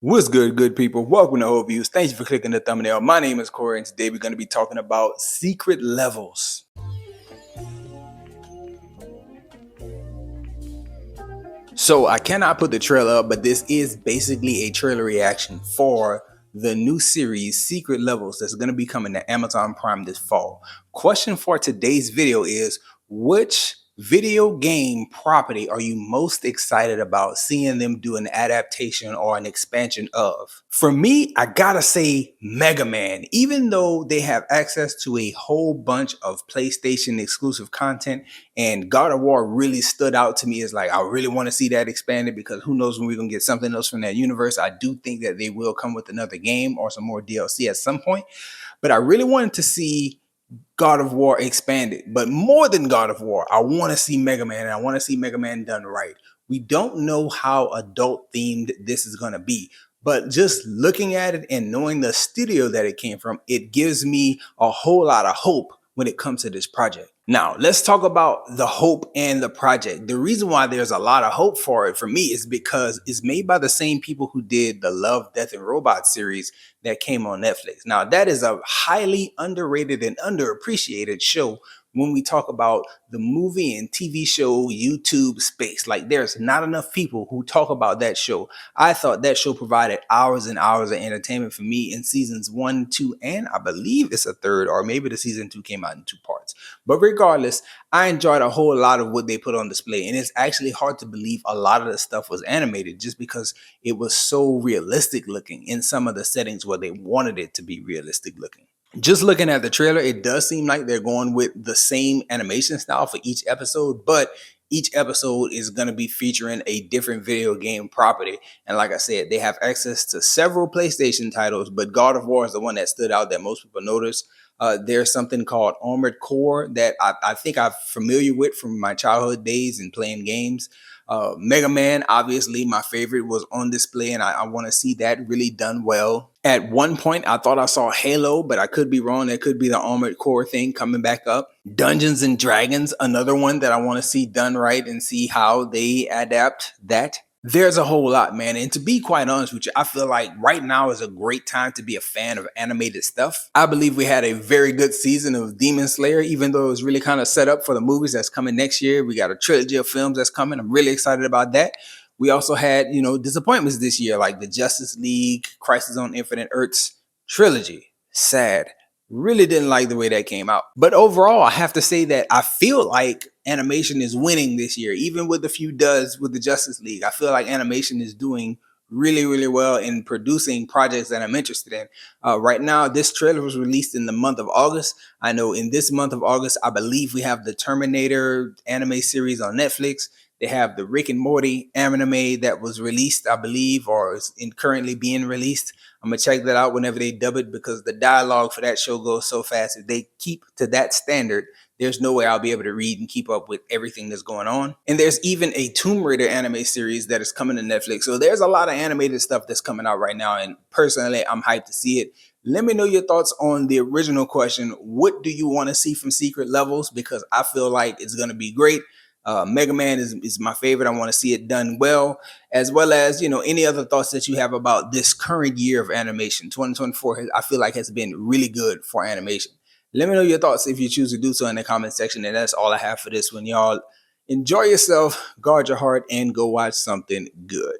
What's good, good people? Welcome to Whole Views. Thank you for clicking the thumbnail. My name is Corey, and today we're going to be talking about secret levels. So I cannot put the trailer up, but this is basically a trailer reaction for the new series Secret Levels that's going to be coming to Amazon Prime this fall. Question for today's video is, which video game property are you most excited about seeing them do an adaptation or an expansion of? For me, I gotta say Mega Man. Even though they have access to a whole bunch of PlayStation exclusive content, and God of War really stood out to me as like, I really want to see that expanded, because who knows when we're gonna get something else from that universe. I do think that they will come with another game or some more DLC at some point, but I really wanted to see God of War expanded. But more than God of War, I want to see Mega Man, and I want to see Mega Man done right. We don't know how adult themed this is going to be, but just looking at it and knowing the studio that it came from, it gives me a whole lot of hope when it comes to this project. Now, let's talk about the hope and the project. The reason why there's a lot of hope for it for me is because it's made by the same people who did the Love, Death, and Robots series that came on Netflix. Now, that is a highly underrated and underappreciated show when we talk about the movie and TV show YouTube space. Like, there's not enough people who talk about that show. I thought that show provided hours and hours of entertainment for me in seasons 1, 2, and I believe it's a third, or maybe the season 2 came out in 2 parts. But regardless, I enjoyed a whole lot of what they put on display, and it's actually hard to believe a lot of the stuff was animated just because it was so realistic looking in some of the settings where they wanted it to be realistic looking. Just looking at the trailer, it does seem like they're going with the same animation style for each episode, but each episode is going to be featuring a different video game property. And like I said, they have access to several PlayStation titles, but God of War is the one that stood out that most people noticed. There's something called Armored Core that I think I'm familiar with from my childhood days and playing games. Mega Man, obviously my favorite, was on display, and I want to see that really done well. At one point, I thought I saw Halo, but I could be wrong. That could be the Armored Core thing coming back up. Dungeons and Dragons, another one that I want to see done right and see how they adapt that. There's a whole lot, man. And to be quite honest with you, I feel like right now is a great time to be a fan of animated stuff. I believe we had a very good season of Demon Slayer, even though it was really kind of set up for the movies that's coming next year. We got a trilogy of films that's coming. I'm really excited about that. We also had, disappointments this year, like the Justice League, Crisis on Infinite Earths trilogy. Sad. Really didn't like the way that came out. But overall, I have to say that I feel like animation is winning this year, even with a few duds with the Justice League. I feel like animation is doing really, really well in producing projects that I'm interested in. Right now, this trailer was released in the month of August. I know in this month of August, I believe we have the Terminator anime series on Netflix. They have the Rick and Morty anime that was released, I believe, or is currently being released. I'm going to check that out whenever they dub it, because the dialogue for that show goes so fast. If they keep to that standard, there's no way I'll be able to read and keep up with everything that's going on. And there's even a Tomb Raider anime series that is coming to Netflix. So there's a lot of animated stuff that's coming out right now. And personally, I'm hyped to see it. Let me know your thoughts on the original question. What do you want to see from Secret Levels? Because I feel like it's going to be great. Mega Man is my favorite. I want to see it done well, as well as, any other thoughts that you have about this current year of animation. 2024, I feel like, has been really good for animation. Let me know your thoughts if you choose to do so in the comment section. And that's all I have for this one, y'all. Enjoy yourself, guard your heart, and go watch something good.